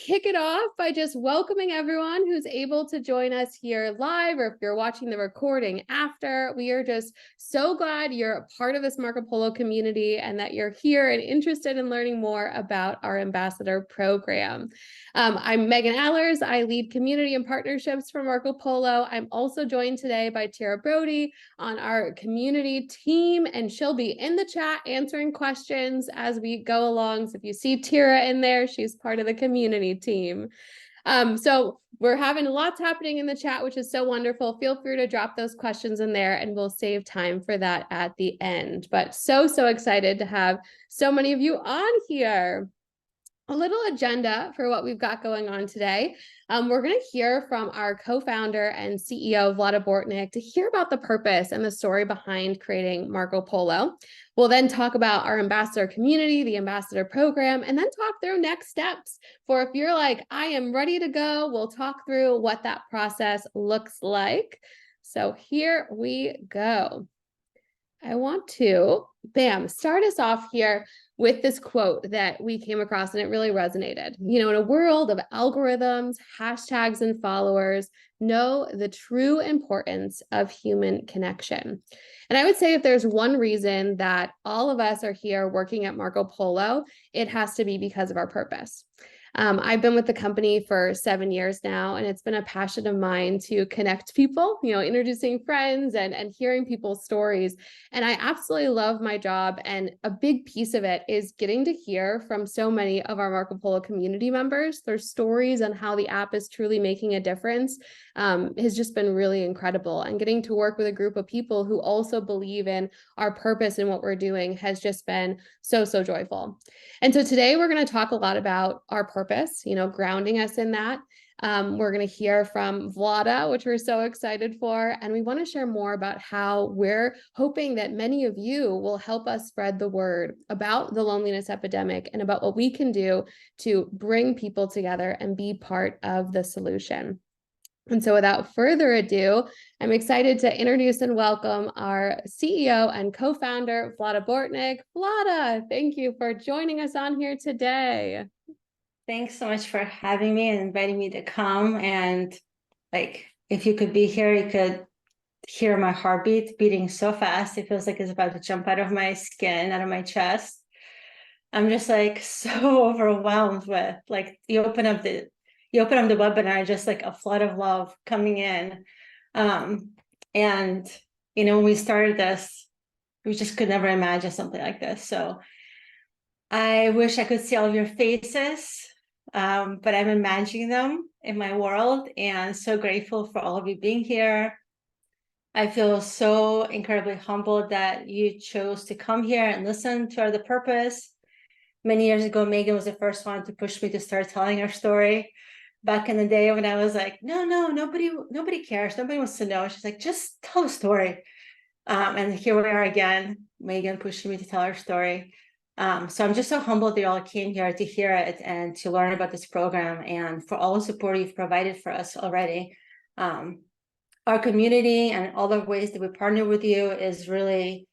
kick it off by just welcoming everyone who's able to join us here live, or if you're watching the recording after. We are just so glad you're a part of this Marco Polo community and that you're here and interested in learning more about our ambassador program. I'm Meagan Allers. I lead community and partnerships for Marco Polo. I'm also joined today by Tara Brody on our community team, and she'll be in the chat answering questions as we go along. So if you see Tara in there, she's part of the community team. So we're having lots happening in the chat, which is so wonderful. Feel free to drop those questions in there and we'll save time for that at the end. But so excited to have so many of you on here. A little agenda for what we've got going on today. We're going to hear from our co-founder and CEO, Vlada Bortnik, to hear about the purpose and the story behind creating Marco Polo. We'll then talk about our ambassador community, the ambassador program, and then talk through next steps. For if you're like, I am ready to go, we'll talk through what that process looks like. So here we go. I want to, start us off here with this quote that we came across and it really resonated. You know, in a world of algorithms, hashtags, and followers, know the true importance of human connection. And I would say if there's one reason that all of us are here working at Marco Polo, it has to be because of our purpose. I've been with the company for 7 years now, and it's been a passion of mine to connect people, you know, introducing friends and hearing people's stories. And I absolutely love my job. And a big piece of it is getting to hear from so many of our Marco Polo community members. Their stories on how the app is truly making a difference has just been really incredible. And getting to work with a group of people who also believe in our purpose and what we're doing has just been so joyful. And so today we're going to talk a lot about our purpose, you know, grounding us in that. We're going to hear from Vlada, which we're so excited for, and we want to share more about how we're hoping that many of you will help us spread the word about the loneliness epidemic and about what we can do to bring people together and be part of the solution. And so without further ado, I'm excited to introduce and welcome our CEO and co-founder, Vlada Bortnik. Vlada, thank you for joining us on here today. Thanks so much for having me and inviting me to come. And like, if you could be here, you could hear my heartbeat beating so fast. It feels like it's about to jump out of my skin, out of my chest. I'm just like so overwhelmed with like, you open up the webinar, just like a flood of love coming in. And, you know, when we started this, we just could never imagine something like this. So I wish I could see all of your faces, but I'm imagining them in my world, and so grateful for all of you being here. I feel so incredibly humbled that you chose to come here and listen to The Purpose. Many years ago, Meagan was the first one to push me to start telling her story. Back in the day when I was like, no, nobody cares. Nobody wants to know. She's like, just tell the story. And here we are again, Meagan pushing me to tell her story. So I'm just so humbled that you all came here to hear it and to learn about this program and for all the support you've provided for us already. Our community and all the ways that we partner with you is really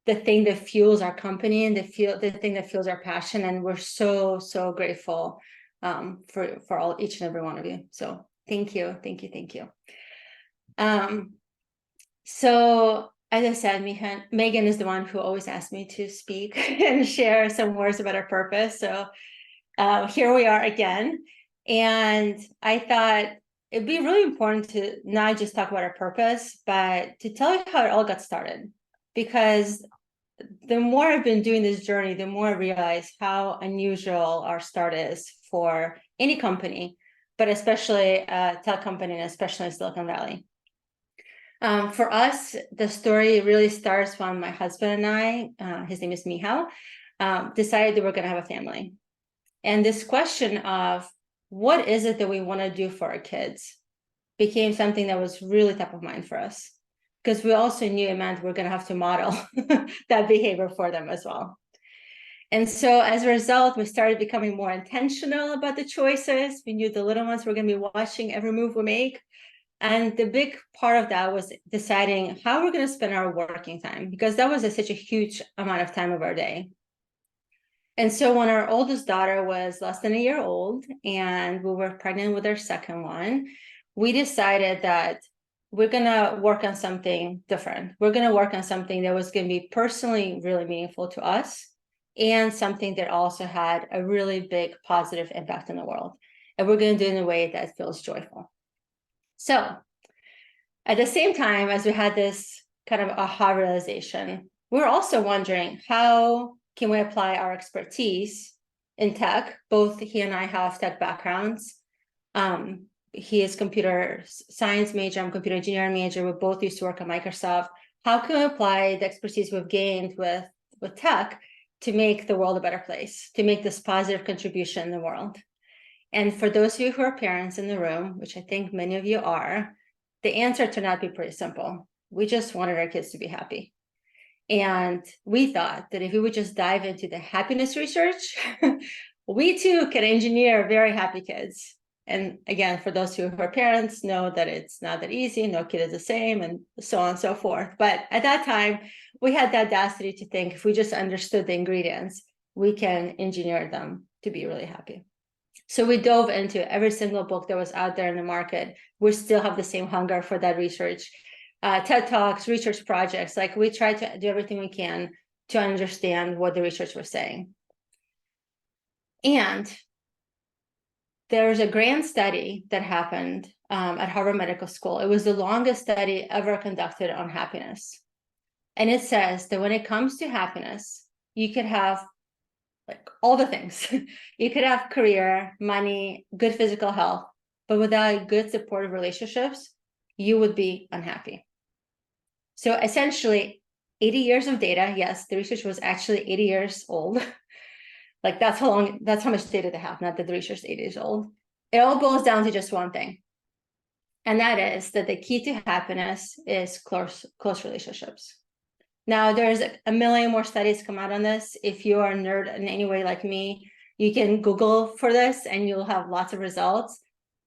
the thing that fuels our company and the thing that fuels our passion. And we're so grateful for each and every one of you. So thank you. So as I said, Meagan is the one who always asks me to speak and share some words about our purpose. So here we are again. And I thought it'd be really important to not just talk about our purpose, but to tell you how it all got started. Because the more I've been doing this journey, the more I realize how unusual our start is for any company, but especially a tech company, and especially in Silicon Valley. For us, the story really starts when my husband and I, his name is Michal, decided that we're going to have a family. And this question of what is it that we want to do for our kids became something that was really top of mind for us, because we also knew it meant we're going to have to model that behavior for them as well. And so as a result, we started becoming more intentional about the choices. We knew the little ones were going to be watching every move we make. And the big part of that was deciding how we're going to spend our working time, because that was such a huge amount of time of our day. And so when our oldest daughter was less than a year old and we were pregnant with our second one, we decided that we're going to work on something different. We're going to work on something that was going to be personally really meaningful to us and something that also had a really big positive impact on the world. And we're going to do it in a way that feels joyful. So at the same time as we had this kind of aha realization, we're also wondering, how can we apply our expertise in tech? Both he and I have tech backgrounds. He is computer science major, I'm computer engineering major. We both used to work at Microsoft. How can we apply the expertise we've gained with tech to make the world a better place, to make this positive contribution in the world? And for those of you who are parents in the room, which I think many of you are, the answer turned out to be pretty simple. We just wanted our kids to be happy. And we thought that if we would just dive into the happiness research, we too can engineer very happy kids. And again, for those who are parents, know that it's not that easy. No kid is the same, and so on and so forth. But at that time, we had the audacity to think if we just understood the ingredients, we can engineer them to be really happy. So we dove into every single book that was out there in the market. We still have the same hunger for that research. TED Talks, research projects, like we try to do everything we can to understand what the research was saying. And there's a grand study that happened at Harvard Medical School. It was the longest study ever conducted on happiness. And it says that when it comes to happiness, you could have like all the things. You could have career, money, good physical health, but without good supportive relationships, you would be unhappy. So essentially 80 years of data. Yes, the research was actually 80 years old. Like that's how much data they have, not that the research is 80 years old. It all boils down to just one thing. And that is that the key to happiness is close relationships. Now, there's a million more studies come out on this. If you are a nerd in any way like me, you can Google for this and you'll have lots of results.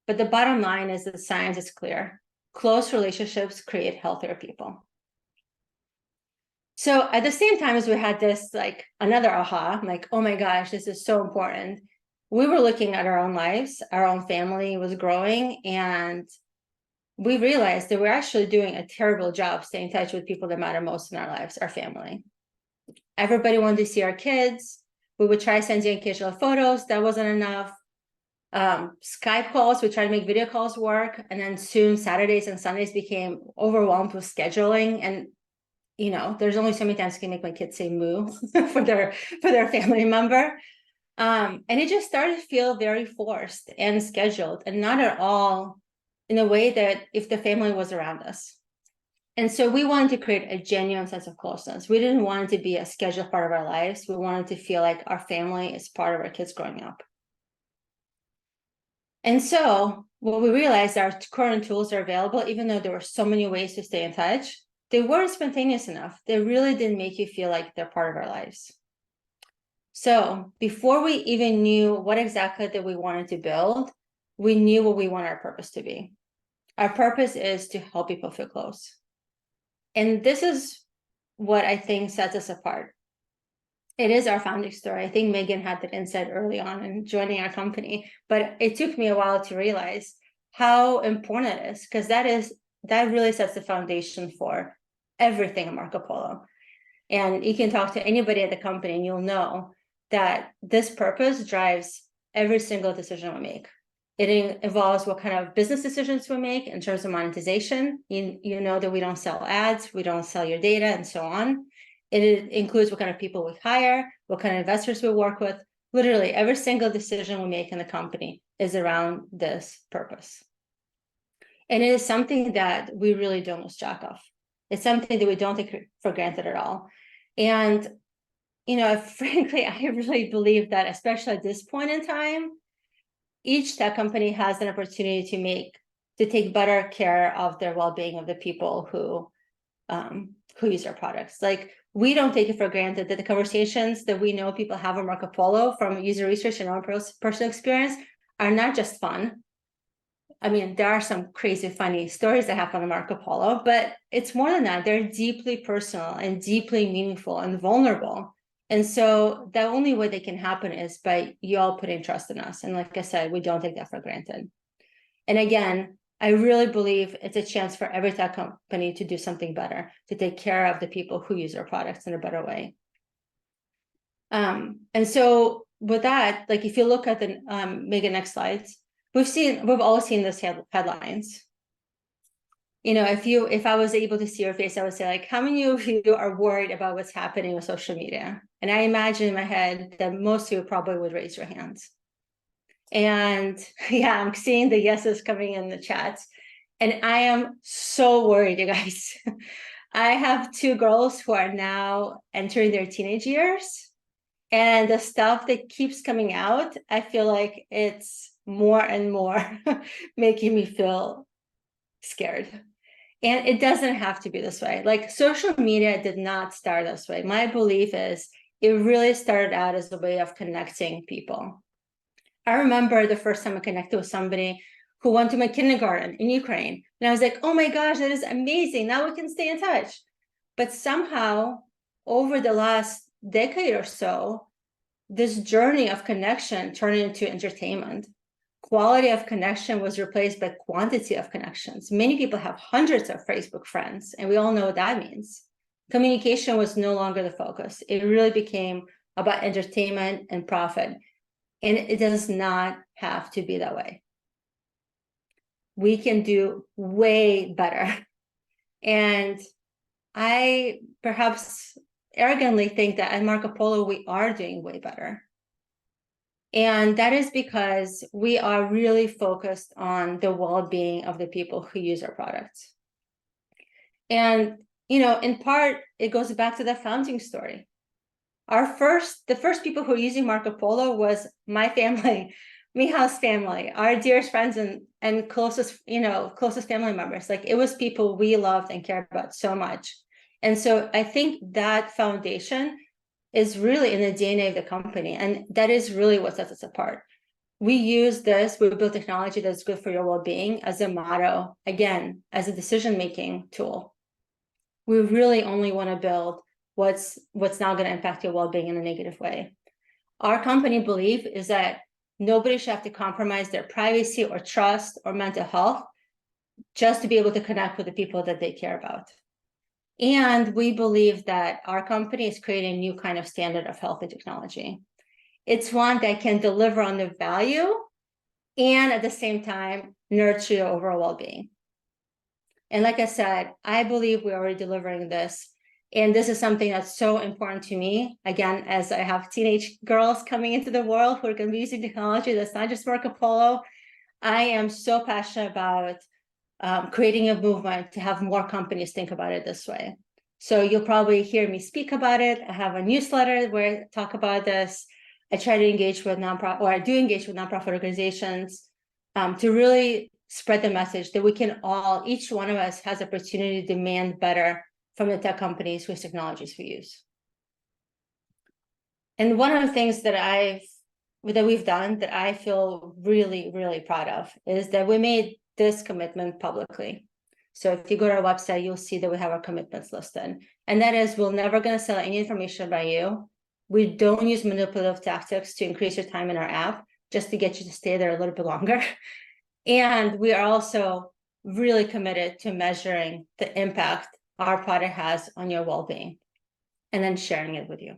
But the bottom line is that the science is clear. Close relationships create healthier people. So at the same time as we had this, like another aha, like, oh my gosh, this is so important. We were looking at our own lives, our own family was growing, and we realized that we're actually doing a terrible job staying in touch with people that matter most in our lives, our family. Everybody wanted to see our kids. We would try sending occasional photos. That wasn't enough. Skype calls, we tried to make video calls work. And then soon Saturdays and Sundays became overwhelmed with scheduling. And, you know, there's only so many times I can make my kids say moo for their family member. And it just started to feel very forced and scheduled, and not at all in a way that if the family was around us. And so we wanted to create a genuine sense of closeness. We didn't want it to be a scheduled part of our lives. We wanted to feel like our family is part of our kids growing up. And so what we realized, our current tools are available, even though there were so many ways to stay in touch, they weren't spontaneous enough. They really didn't make you feel like they're part of our lives. So before we even knew what exactly that we wanted to build, we knew what we want our purpose to be. Our purpose is to help people feel close. And this is what I think sets us apart. It is our founding story. I think Meagan had that insight early on in joining our company, but it took me a while to realize how important it is, because that really sets the foundation for everything at Marco Polo. And you can talk to anybody at the company and you'll know that this purpose drives every single decision we make. It involves what kind of business decisions we make in terms of monetization. You know that we don't sell ads, we don't sell your data, and so on. It includes what kind of people we hire, what kind of investors we work with. Literally every single decision we make in the company is around this purpose. And it is something that we really don't lose track of. It's something that we don't take for granted at all. And, you know, frankly, I really believe that, especially at this point in time, each tech company has an opportunity to take better care of their well-being of the people who use our products. Like, we don't take it for granted that the conversations that we know people have on Marco Polo from user research and our personal experience are not just fun. I mean, there are some crazy, funny stories that happen on Marco Polo, but it's more than that. They're deeply personal and deeply meaningful and vulnerable. And so the only way they can happen is by you all putting trust in us. And like I said, we don't take that for granted. And again, I really believe it's a chance for every tech company to do something better, to take care of the people who use our products in a better way. And so with that, like if you look at the Meagan, next slides, we've all seen those headlines. You know, if I was able to see your face, I would say, like, how many of you are worried about what's happening with social media? And I imagine in my head that most of you probably would raise your hands. And yeah, I'm seeing the yeses coming in the chats. And I am so worried, you guys. I have 2 girls who are now entering their teenage years. And the stuff that keeps coming out, I feel like it's more and more making me feel scared. And it doesn't have to be this way. Like, social media did not start this way. My belief is it really started out as a way of connecting people. I remember the first time I connected with somebody who went to my kindergarten in Ukraine. And I was like, oh my gosh, that is amazing. Now we can stay in touch. But somehow, over the last decade or so, this journey of connection turned into entertainment. Quality of connection was replaced by quantity of connections. Many people have hundreds of Facebook friends, and we all know what that means. Communication was no longer the focus. It really became about entertainment and profit. And it does not have to be that way. We can do way better. And I perhaps arrogantly think that at Marco Polo, we are doing way better. And that is because we are really focused on the well-being of the people who use our products. And, you know, in part, it goes back to the founding story. The first people who were using Marco Polo was my family, Mihal's family, our dearest friends and closest family members. Like, it was people we loved and cared about so much. And so I think that foundation is really in the DNA of the company. And that is really what sets us apart. We build technology that's good for your well-being as a motto, again, as a decision-making tool. We really only want to build what's not going to impact your well-being in a negative way. Our company belief is that nobody should have to compromise their privacy or trust or mental health just to be able to connect with the people that they care about. And we believe that our company is creating a new kind of standard of healthy technology. It's one that can deliver on the value and at the same time nurture your overall well-being. And like I said, I believe we're already delivering this. And this is something that's so important to me. Again, as I have teenage girls coming into the world who are going to be using technology that's not just Marco Polo, I am so passionate about creating a movement to have more companies think about it this way. So you'll probably hear me speak about it. I have a newsletter where I talk about this. I try to engage with I do engage with nonprofit organizations to really spread the message that we can each one of us has opportunity to demand better from the tech companies whose technologies we use. And one of the things that we've done that I feel really, really proud of is that we made this commitment publicly. So if you go to our website, you'll see that we have our commitments listed. And that is, we're never going to sell any information about you. We don't use manipulative tactics to increase your time in our app, just to get you to stay there a little bit longer. And we are also really committed to measuring the impact our product has on your well-being and then sharing it with you.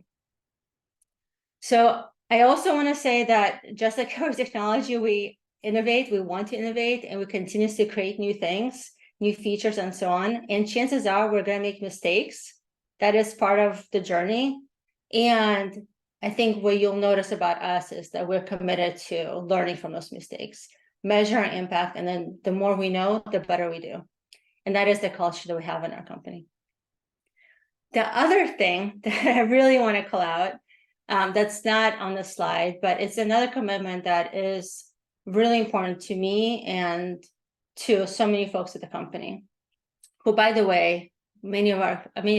So I also want to say that just like our technology, we want to innovate, and we continuously create new things, new features, and so on. And chances are we're going to make mistakes. That is part of the journey. And I think what you'll notice about us is that we're committed to learning from those mistakes, measuring impact, and then the more we know, the better we do. And that is the culture that we have in our company. The other thing that I really want to call out, that's not on the slide, but it's another commitment that is really important to me and to so many folks at the company, who, by the way, many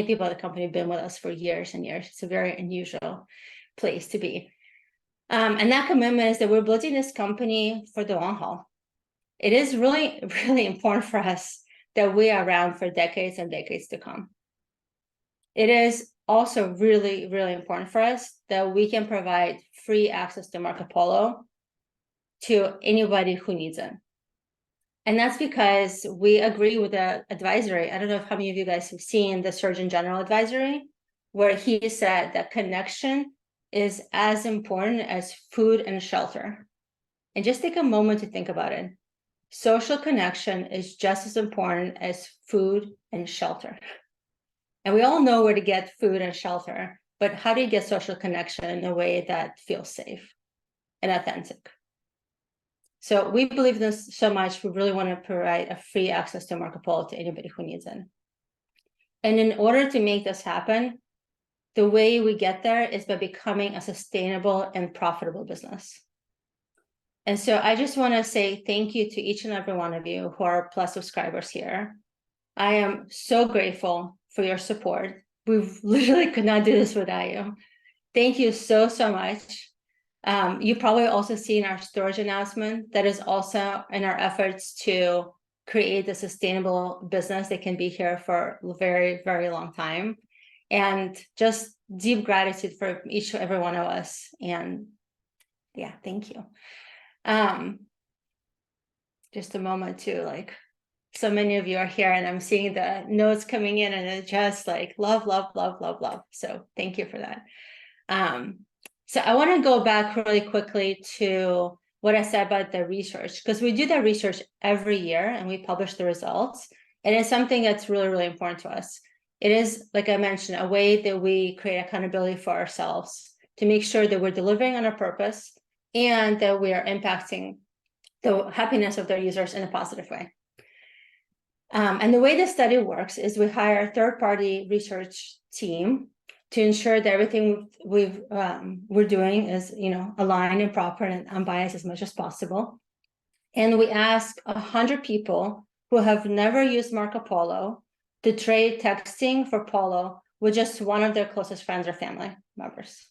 people at the company have been with us for years and years. It's a very unusual place to be. And that commitment is that we're building this company for the long haul. It is really, really important for us that we are around for decades and decades to come. It is also really, really important for us that we can provide free access to Marco Polo to anybody who needs it. And that's because we agree with the advisory. I don't know if how many of you guys have seen the Surgeon General advisory, where he said that connection is as important as food and shelter. And just take a moment to think about it. Social connection is just as important as food and shelter. And we all know where to get food and shelter, but how do you get social connection in a way that feels safe and authentic? So we believe this so much, we really want to provide a free access to Marco Polo to anybody who needs it. And in order to make this happen, the way we get there is by becoming a sustainable and profitable business. And so I just want to say thank you to each and every one of you who are Plus subscribers here. I am so grateful for your support. We literally could not do this without you. Thank you so, so much. You probably also seen our storage announcement that is also in our efforts to create a sustainable business that can be here for a very, very long time. And just deep gratitude for each and every one of us. And yeah, thank you. Just a moment to like, so many of you are here and I'm seeing the notes coming in and it's just like love, love, love, love, love. So thank you for that. So I want to go back really quickly to what I said about the research, because we do that research every year and we publish the results. And it's something that's really, really important to us. It is, like I mentioned, a way that we create accountability for ourselves to make sure that we're delivering on our purpose and that we are impacting the happiness of their users in a positive way. And the way the study works is we hire a third-party research team to ensure that everything we're doing is, aligned and proper and unbiased as much as possible. And we ask 100 people who have never used Marco Polo to trade texting for Polo with just one of their closest friends or family members.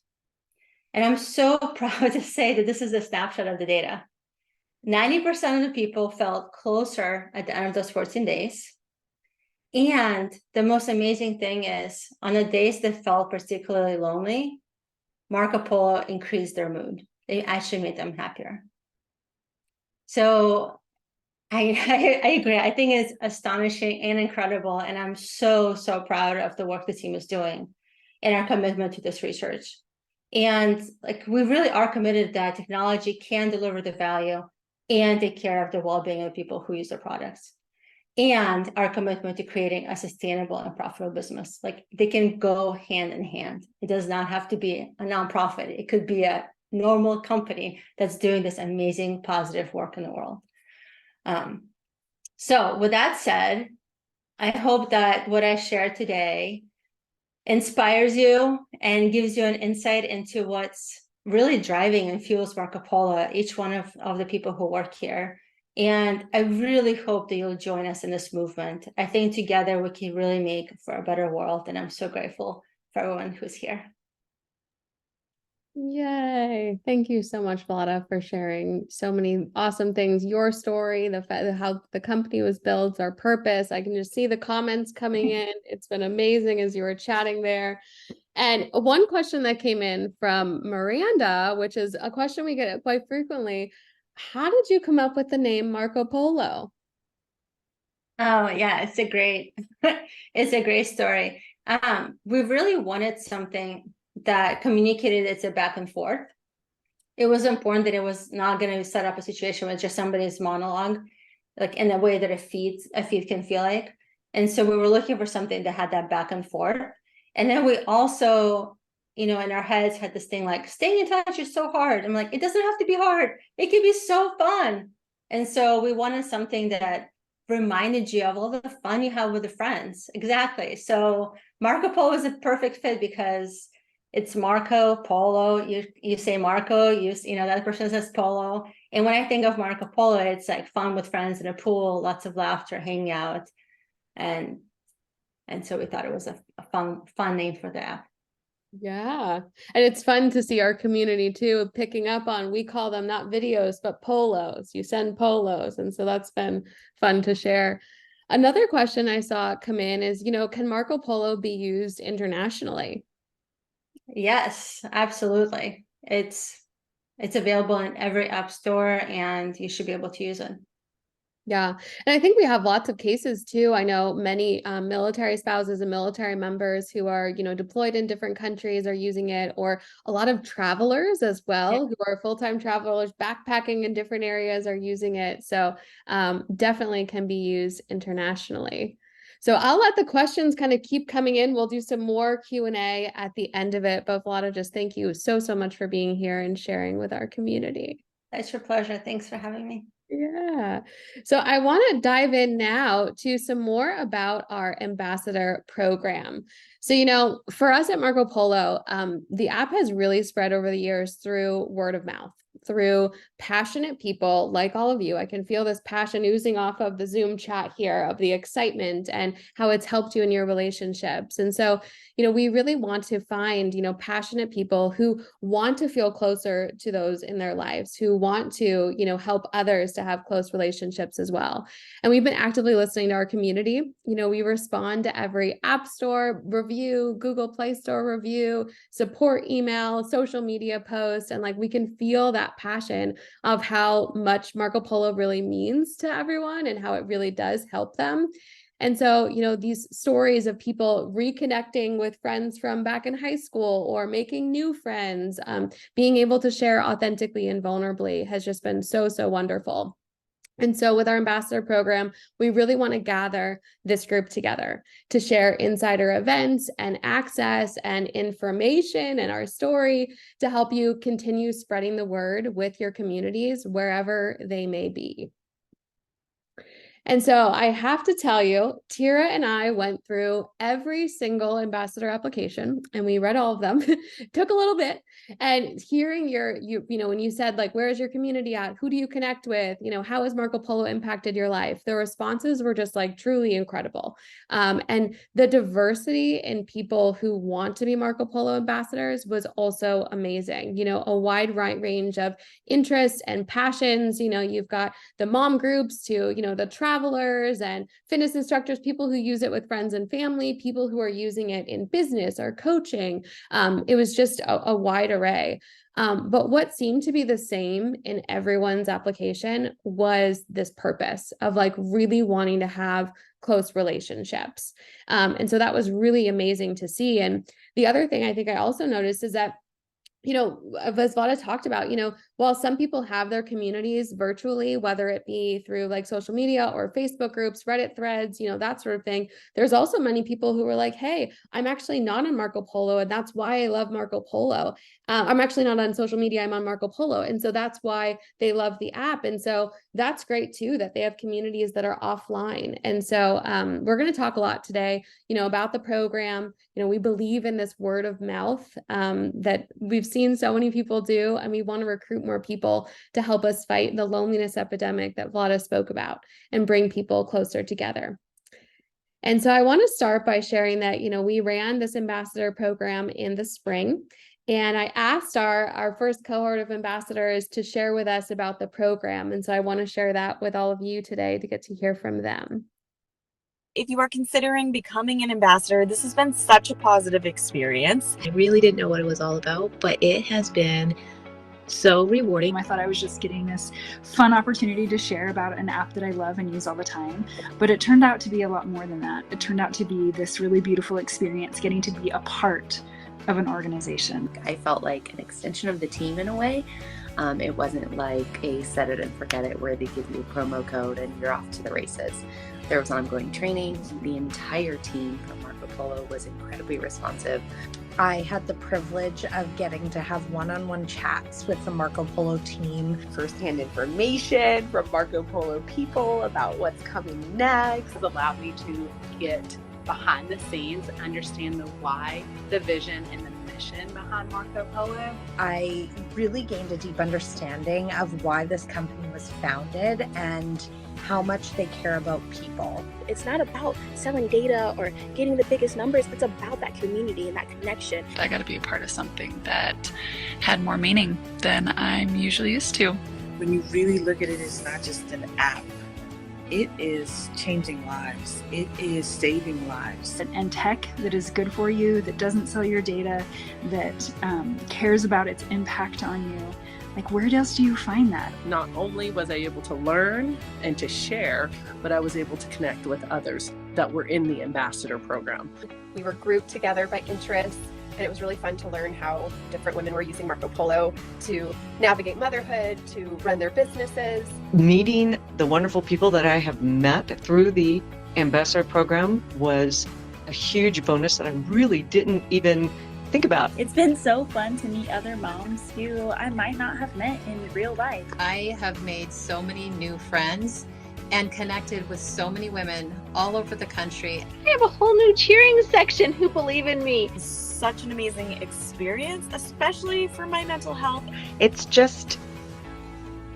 And I'm so proud to say that this is a snapshot of the data. 90% of the people felt closer at the end of those 14 days. And the most amazing thing is, on the days that felt particularly lonely, Marco Polo increased their mood. It actually made them happier. So I agree. I think it's astonishing and incredible. And I'm so, so proud of the work the team is doing and our commitment to this research. And like, we really are committed that technology can deliver the value and take care of the well-being of people who use the products, and our commitment to creating a sustainable and profitable business. Like, they can go hand in hand. It does not have to be a nonprofit. It could be a normal company that's doing this amazing positive work in the world. So with that said, I hope that what I shared today inspires you and gives you an insight into what's really driving and fuels Marco Polo, each one of the people who work here. And I really hope that you'll join us in this movement. I think together we can really make for a better world. And I'm so grateful for everyone who's here. Yay. Thank you so much, Vlada, for sharing so many awesome things. Your story, the fact how the company was built, our purpose. I can just see the comments coming in. It's been amazing as you were chatting there. And one question that came in from Miranda, which is a question we get quite frequently. How did you come up with the name Marco Polo? Oh yeah, it's a great story. We really wanted something that communicated it's a back and forth. It was important that it was not going to set up a situation with just somebody's monologue, like in a way that a feed can feel like. And so we were looking for something that had that back and forth. And then we also, in our heads had this thing like, staying in touch is so hard. I'm like, it doesn't have to be hard. It can be so fun. And so we wanted something that reminded you of all the fun you have with the friends. Exactly. So Marco Polo is a perfect fit because it's Marco Polo. You say Marco, the other person says Polo. And when I think of Marco Polo, it's like fun with friends in a pool, lots of laughter, hanging out. And so we thought it was a fun name for the app. Yeah. And it's fun to see our community too, picking up on, we call them not videos, but polos. You send polos. And so that's been fun to share. Another question I saw come in is, can Marco Polo be used internationally? Yes, absolutely. It's available in every app store, and you should be able to use it. Yeah. And I think we have lots of cases too. I know many military spouses and military members who are, deployed in different countries are using it, or a lot of travelers as Yeah. well, who are full-time travelers backpacking in different areas are using it. So definitely can be used internationally. So I'll let the questions kind of keep coming in. We'll do some more Q&A at the end of it. But Vlada, just thank you so, so much for being here and sharing with our community. It's your pleasure. Thanks for having me. Yeah. So I want to dive in now to some more about our ambassador program. So, for us at Marco Polo, the app has really spread over the years through word of mouth, through passionate people like all of you. I can feel this passion oozing off of the Zoom chat here of the excitement and how it's helped you in your relationships. And so, we really want to find, passionate people who want to feel closer to those in their lives, who want to, help others to have close relationships as well. And we've been actively listening to our community. We respond to every App Store review, Google Play Store review, support email, social media post, and we can feel that passion of how much Marco Polo really means to everyone and how it really does help them. And so, these stories of people reconnecting with friends from back in high school or making new friends, being able to share authentically and vulnerably has just been so, so wonderful. And so with our ambassador program, we really want to gather this group together to share insider events and access and information and our story to help you continue spreading the word with your communities wherever they may be. And so I have to tell you, Tira and I went through every single ambassador application and we read all of them. Took a little bit. And hearing when you said where is your community at? Who do you connect with? How has Marco Polo impacted your life? The responses were just truly incredible. And the diversity in people who want to be Marco Polo ambassadors was also amazing. A wide range of interests and passions. You've got the mom groups to, the travelers and fitness instructors, people who use it with friends and family, people who are using it in business or coaching. It was just a wide array. But what seemed to be the same in everyone's application was this purpose of really wanting to have close relationships. And so that was really amazing to see. And the other thing I think I also noticed is that as Vlada talked about, while some people have their communities virtually, whether it be through social media or Facebook groups, Reddit threads, that sort of thing, there's also many people who were hey, I'm actually not on Marco Polo, and that's why I love Marco Polo. I'm actually not on social media, I'm on Marco Polo. And so that's why they love the app. And so that's great too, that they have communities that are offline. And so we're going to talk a lot today, about the program. We believe in this word of mouth that we've seen so many people do, and we want to recruit more people to help us fight the loneliness epidemic that Vlada spoke about and bring people closer together. And so I want to start by sharing that, we ran this ambassador program in the spring, and I asked our first cohort of ambassadors to share with us about the program. And so I want to share that with all of you today to get to hear from them. If you are considering becoming an ambassador, this has been such a positive experience. I really didn't know what it was all about, but it has been so rewarding. I thought I was just getting this fun opportunity to share about an app that I love and use all the time, but it turned out to be a lot more than that. It turned out to be this really beautiful experience, getting to be a part of an organization. I felt like an extension of the team in a way. It wasn't like a set it and forget it where they give you a promo code and you're off to the races. There was ongoing training. The entire team from Marco Polo was incredibly responsive. I had the privilege of getting to have one-on-one chats with the Marco Polo team. Firsthand information from Marco Polo people about what's coming next. It's allowed me to get behind the scenes, understand the why, the vision, and the mission behind Marco Polo. I really gained a deep understanding of why this company was founded and how much they care about people. It's not about selling data or getting the biggest numbers. It's about that community and that connection. I got to be a part of something that had more meaning than I'm usually used to. When you really look at it, it's not just an app. it is changing lives. It is saving lives. And tech that is good for you, that doesn't sell your data, that cares about its impact on you. Like, where else do you find that? Not only was I able to learn and to share, but I was able to connect with others that were in the ambassador program. We were grouped together by interests, and it was really fun to learn how different women were using Marco Polo to navigate motherhood, to run their businesses. Meeting the wonderful people that I have met through the ambassador program was a huge bonus that I really didn't even think about. It's been so fun to meet other moms who I might not have met in real life. I have made so many new friends and connected with so many women all over the country. I have a whole new cheering section who believe in me. It's such an amazing experience, especially for my mental health. It's just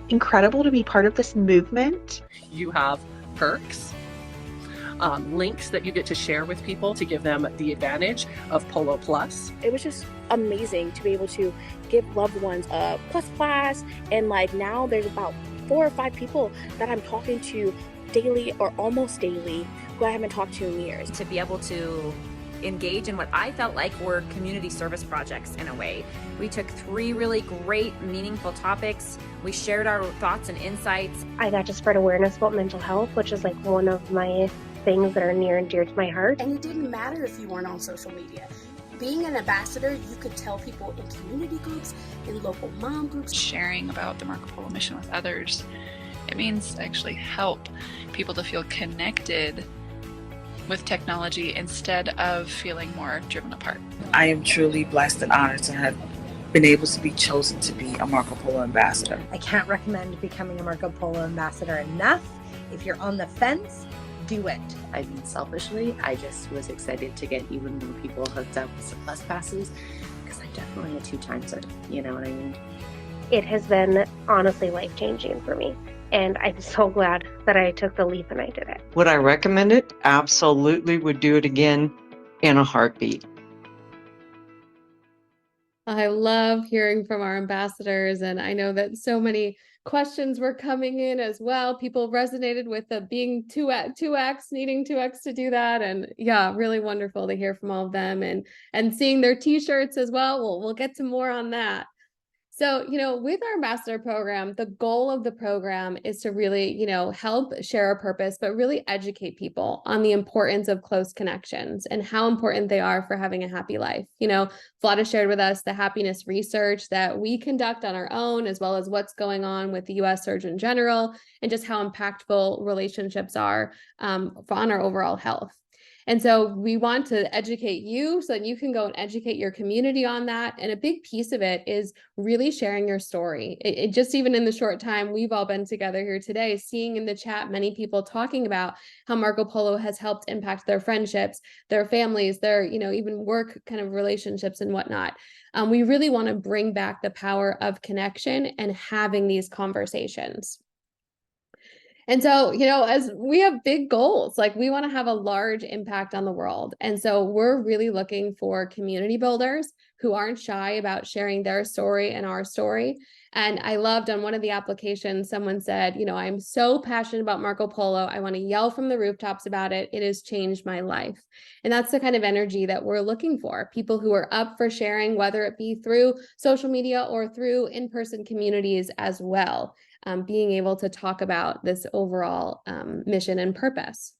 incredible to be part of this movement. You have perks, links that you get to share with people to give them the advantage of Polo Plus. It was just amazing to be able to give loved ones a plus class, and like now there's about 4 or 5 people that I'm talking to daily or almost daily who I haven't talked to in years. To be able to engage in what I felt like were community service projects in a way. We took 3 really great, meaningful topics. We shared our thoughts and insights. I got to spread awareness about mental health, which is like one of my things that are near and dear to my heart. And it didn't matter if you weren't on social media. Being an ambassador, you could tell people in community groups, in local mom groups. Sharing about the Marco Polo mission with others, it means actually help people to feel connected with technology instead of feeling more driven apart. I am truly blessed and honored to have been able to be chosen to be a Marco Polo ambassador. I can't recommend becoming a Marco Polo ambassador enough. If you're on the fence, do it. I mean, selfishly, I just was excited to get even more people hooked up with some bus passes because I'm definitely a 2-timer, you know what I mean? It has been honestly life-changing for me. And I'm so glad that I took the leap and I did it. Would I recommend it? Absolutely would do it again in a heartbeat. I love hearing from our ambassadors, and I know that so many questions were coming in as well. People resonated with the being 2x, needing 2x to do that. And yeah, really wonderful to hear from all of them and seeing their t-shirts as well. We'll get to more on that. So, with our ambassador program, the goal of the program is to really, help share our purpose, but really educate people on the importance of close connections and how important they are for having a happy life. Vlada shared with us the happiness research that we conduct on our own, as well as what's going on with the U.S. Surgeon General and just how impactful relationships are on our overall health. And so we want to educate you so that you can go and educate your community on that. And a big piece of it is really sharing your story. It just even in the short time we've all been together here today, seeing in the chat many people talking about how Marco Polo has helped impact their friendships, their families, their, even work kind of relationships and whatnot. We really want to bring back the power of connection and having these conversations. And so, as we have big goals, like we want to have a large impact on the world. And so we're really looking for community builders who aren't shy about sharing their story and our story. And I loved on one of the applications, someone said, I'm so passionate about Marco Polo. I want to yell from the rooftops about it. It has changed my life. And that's the kind of energy that we're looking for. People who are up for sharing, whether it be through social media or through in-person communities as well. Being able to talk about this overall mission and purpose.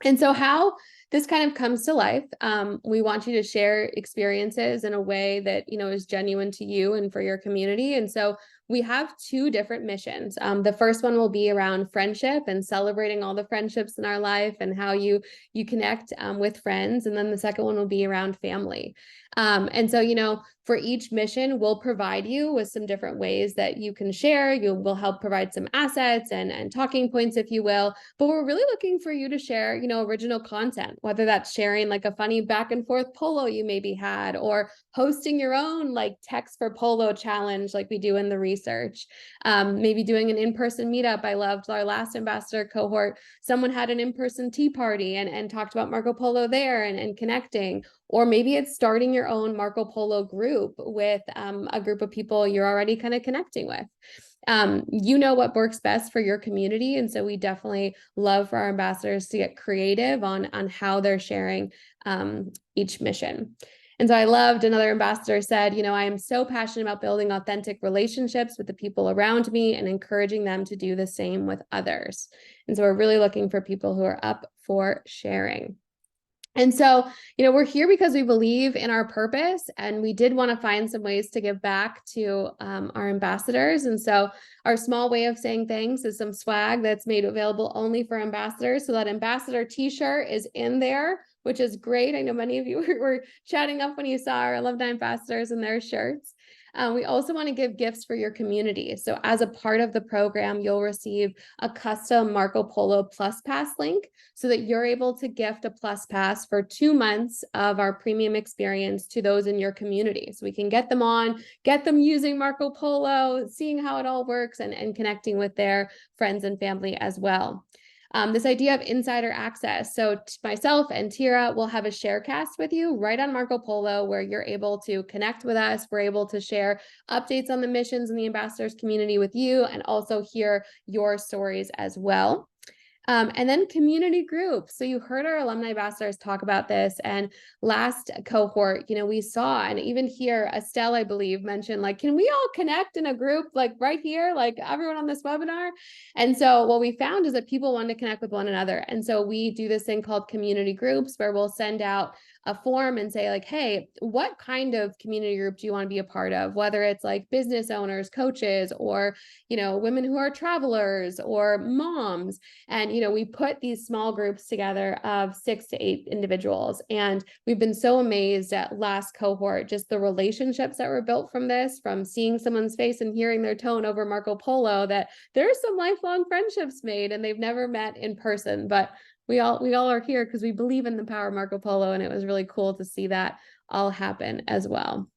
And so how this kind of comes to life, we want you to share experiences in a way that, is genuine to you and for your community. And so we have 2 different missions. The first one will be around friendship and celebrating all the friendships in our life and how you connect with friends. And then the second one will be around family. And so, for each mission, we'll provide you with some different ways that you can share. We'll help provide some assets and talking points, if you will. But we're really looking for you to share, original content, whether that's sharing like a funny back and forth polo you maybe had, or hosting your own like text for polo challenge like we do in the research. Maybe doing an in-person meetup. I loved our last ambassador cohort. Someone had an in-person tea party and talked about Marco Polo there and connecting. Or maybe it's starting your own Marco Polo group with a group of people you're already kind of connecting with. You know what works best for your community. And so we definitely love for our ambassadors to get creative on how they're sharing each mission. And so I loved, another ambassador said, I am so passionate about building authentic relationships with the people around me and encouraging them to do the same with others. And so we're really looking for people who are up for sharing. And so, we're here because we believe in our purpose, and we did want to find some ways to give back to our ambassadors. And so our small way of saying thanks is some swag that's made available only for ambassadors. So that ambassador t-shirt is in there, which is great. I know many of you were chatting up when you saw our alumni ambassadors and their shirts. We also want to give gifts for your community. So as a part of the program, you'll receive a custom Marco Polo Plus Pass link so that you're able to gift a Plus Pass for 2 months of our premium experience to those in your community. So we can get them using Marco Polo, seeing how it all works, and connecting with their friends and family as well. This idea of insider access. So myself and Tira will have a sharecast with you right on Marco Polo where you're able to connect with us. We're able to share updates on the missions and the ambassadors community with you, and also hear your stories as well. And then community groups. So you heard our alumni ambassadors talk about this, and last cohort, we saw, and even here, Estelle, I believe, mentioned, can we all connect in a group, right here, everyone on this webinar? And so what we found is that people want to connect with one another. And so we do this thing called community groups where we'll send out a form and say hey, what kind of community group do you want to be a part of? Whether it's business owners, coaches, or, women who are travelers or moms. And, we put these small groups together of 6 to 8 individuals. And we've been so amazed at last cohort, just the relationships that were built from this, from seeing someone's face and hearing their tone over Marco Polo, that there's some lifelong friendships made and they've never met in person. But we all are here because we believe in the power of Marco Polo, and it was really cool to see that all happen as well.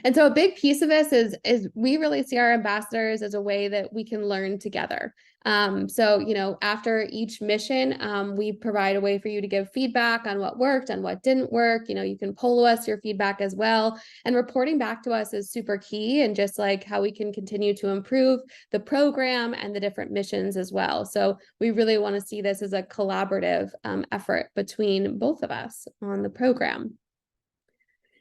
And so a big piece of this is we really see our ambassadors as a way that we can learn together. So, after each mission, we provide a way for you to give feedback on what worked and what didn't work. You can poll us your feedback as well. And reporting back to us is super key, and just how we can continue to improve the program and the different missions as well. So we really want to see this as a collaborative effort between both of us on the program.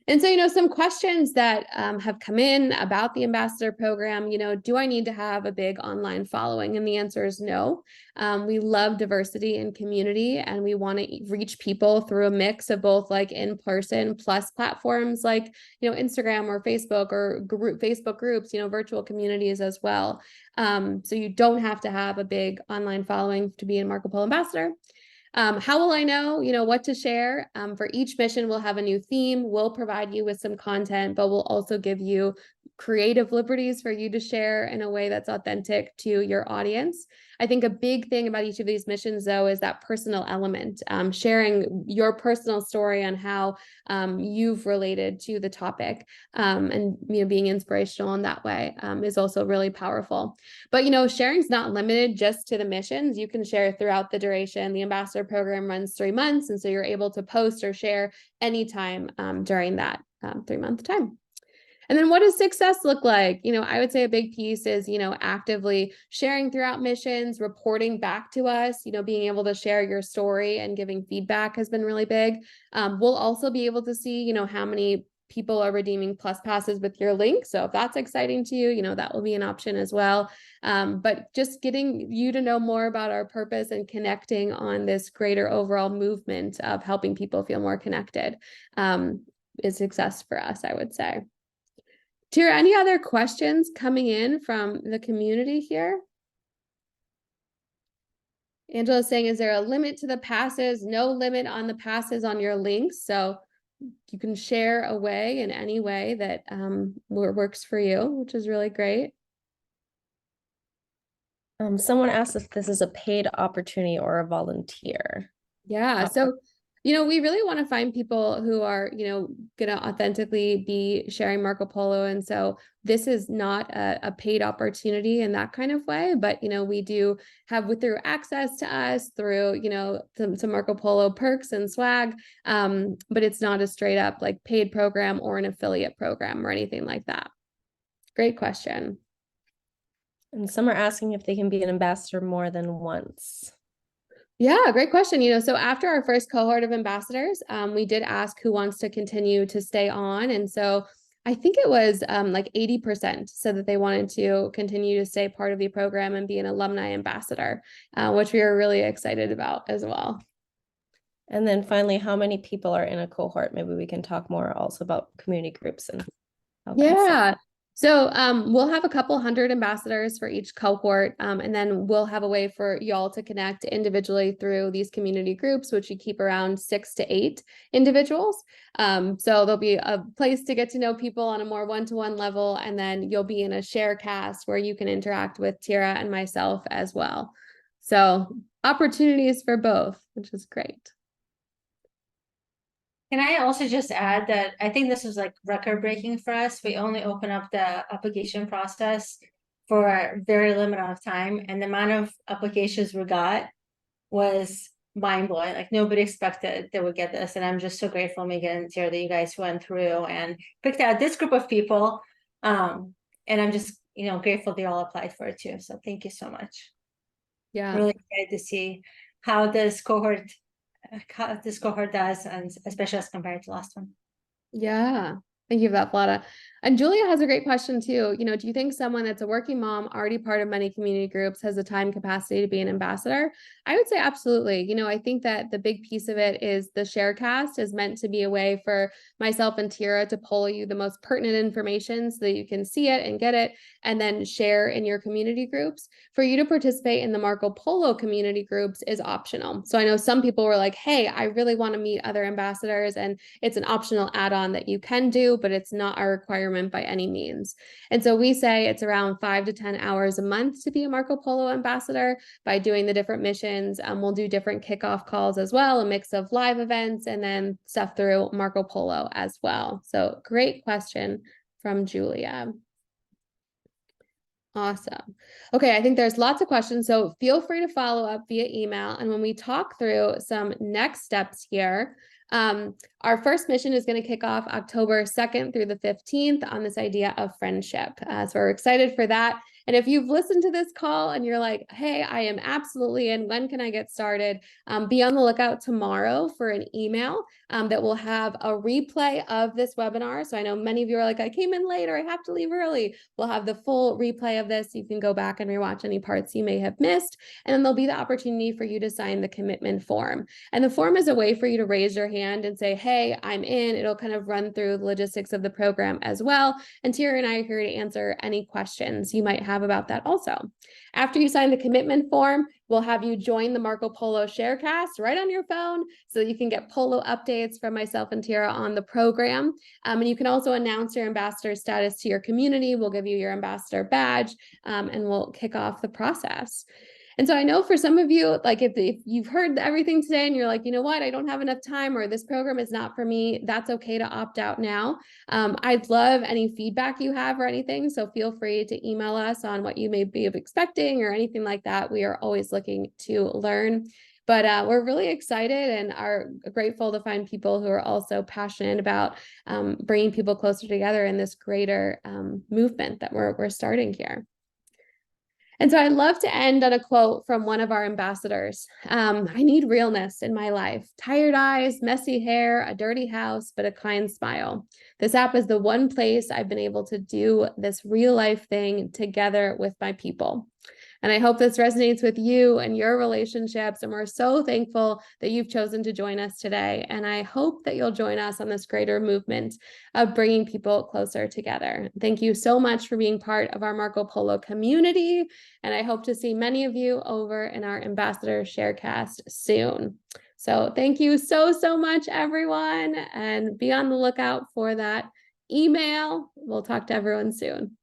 And so, some questions that have come in about the ambassador program, do I need to have a big online following? And the answer is no. We love diversity and community, and we want to reach people through a mix of both in-person plus platforms like, Instagram or Facebook or Facebook groups, virtual communities as well. So you don't have to have a big online following to be a Marco Polo ambassador. How will I know, what to share? For each mission, we'll have a new theme. We'll provide you with some content, but we'll also give you creative liberties for you to share in a way that's authentic to your audience. I think a big thing about each of these missions, though, is that personal element, sharing your personal story on how you've related to the topic, and being inspirational in that way is also really powerful. But sharing is not limited just to the missions. You can share throughout the duration. The ambassador program runs 3 months, and so you're able to post or share anytime during that 3-month time. And then what does success look like? I would say a big piece is, actively sharing throughout missions, reporting back to us, being able to share your story and giving feedback has been really big. We'll also be able to see, how many people are redeeming Plus Passes with your link. So if that's exciting to you, that will be an option as well. But just getting you to know more about our purpose and connecting on this greater overall movement of helping people feel more connected is success for us, I would say. Tira, any other questions coming in from the community here? Angela's saying, is there a limit to the passes? No limit on the passes on your links. So you can share away in any way that works for you, which is really great. Someone asked if this is a paid opportunity or a volunteer. Yeah. So we really want to find people who are, going to authentically be sharing Marco Polo. And so this is not a paid opportunity in that kind of way, but, we do have through access to us through, some Marco Polo perks and swag. But it's not a straight up paid program or an affiliate program or anything like that. Great question. And some are asking if they can be an ambassador more than once. Yeah, great question. So after our first cohort of ambassadors, we did ask who wants to continue to stay on. And so I think it was like 80% said that they wanted to continue to stay part of the program and be an alumni ambassador, which we are really excited about as well. And then finally, how many people are in a cohort? Maybe we can talk more also about community groups and yeah. So we'll have a couple hundred ambassadors for each cohort, and then we'll have a way for y'all to connect individually through these community groups, which we keep around 6 to 8 individuals. So there'll be a place to get to know people on a more one-to-one level, and then you'll be in a share cast where you can interact with Tira and myself as well. So opportunities for both, which is great. Can I also just add that I think this was like record breaking for us. We only open up the application process for a very limited amount of time, and the amount of applications we got was mind blowing. Like nobody expected they would get this, and I'm just so grateful, Meagan and Tira, that you guys went through and picked out this group of people. And I'm just grateful they all applied for it too. So thank you so much. Yeah, really excited to see how this cohort does, and especially as compared to last one. Yeah. Thank you for that, Vlada. And Julia has a great question too. Do you think someone that's a working mom, already part of many community groups, has the time capacity to be an ambassador? I would say absolutely. I think that the big piece of it is the Sharecast is meant to be a way for myself and Tira to pull you the most pertinent information so that you can see it and get it, and then share in your community groups. For you to participate in the Marco Polo community groups is optional. So I know some people were like, hey, I really want to meet other ambassadors, and it's an optional add-on that you can do, but it's not a requirement by any means. And so we say it's around 5 to 10 hours a month to be a Marco Polo ambassador by doing the different missions. We'll do different kickoff calls as well, a mix of live events and then stuff through Marco Polo as well. So great question from Julia. Awesome. Okay, I think there's lots of questions, so feel free to follow up via email. And when we talk through some next steps here, our first mission is going to kick off October 2nd through the 15th on this idea of friendship. So we're excited for that. And if you've listened to this call and you're like, hey, I am absolutely in, when can I get started? Be on the lookout tomorrow for an email that will have a replay of this webinar. So I know many of you are like, I came in late or I have to leave early. We'll have the full replay of this. You can go back and rewatch any parts you may have missed. And then there'll be the opportunity for you to sign the commitment form. And the form is a way for you to raise your hand and say, hey, I'm in. It'll kind of run through the logistics of the program as well. And Tira and I are here to answer any questions you might have about that also. After you sign the commitment form, we'll have you join the Marco Polo Sharecast right on your phone so that you can get Polo updates from myself and Tira on the program. And you can also announce your ambassador status to your community. We'll give you your ambassador badge and we'll kick off the process. And so I know for some of you, like if you've heard everything today and you're like, you know what, I don't have enough time, or this program is not for me, that's okay to opt out now. I'd love any feedback you have or anything. So feel free to email us on what you may be expecting or anything like that. We are always looking to learn. But we're really excited and are grateful to find people who are also passionate about bringing people closer together in this greater movement that we're starting here. And so I'd love to end on a quote from one of our ambassadors. I need realness in my life. Tired eyes, messy hair, a dirty house, but a kind smile. This app is the one place I've been able to do this real life thing together with my people. And I hope this resonates with you and your relationships. And we're so thankful that you've chosen to join us today. And I hope that you'll join us on this greater movement of bringing people closer together. Thank you so much for being part of our Marco Polo community. And I hope to see many of you over in our Ambassador Sharecast soon. So thank you so much, everyone. And be on the lookout for that email. We'll talk to everyone soon.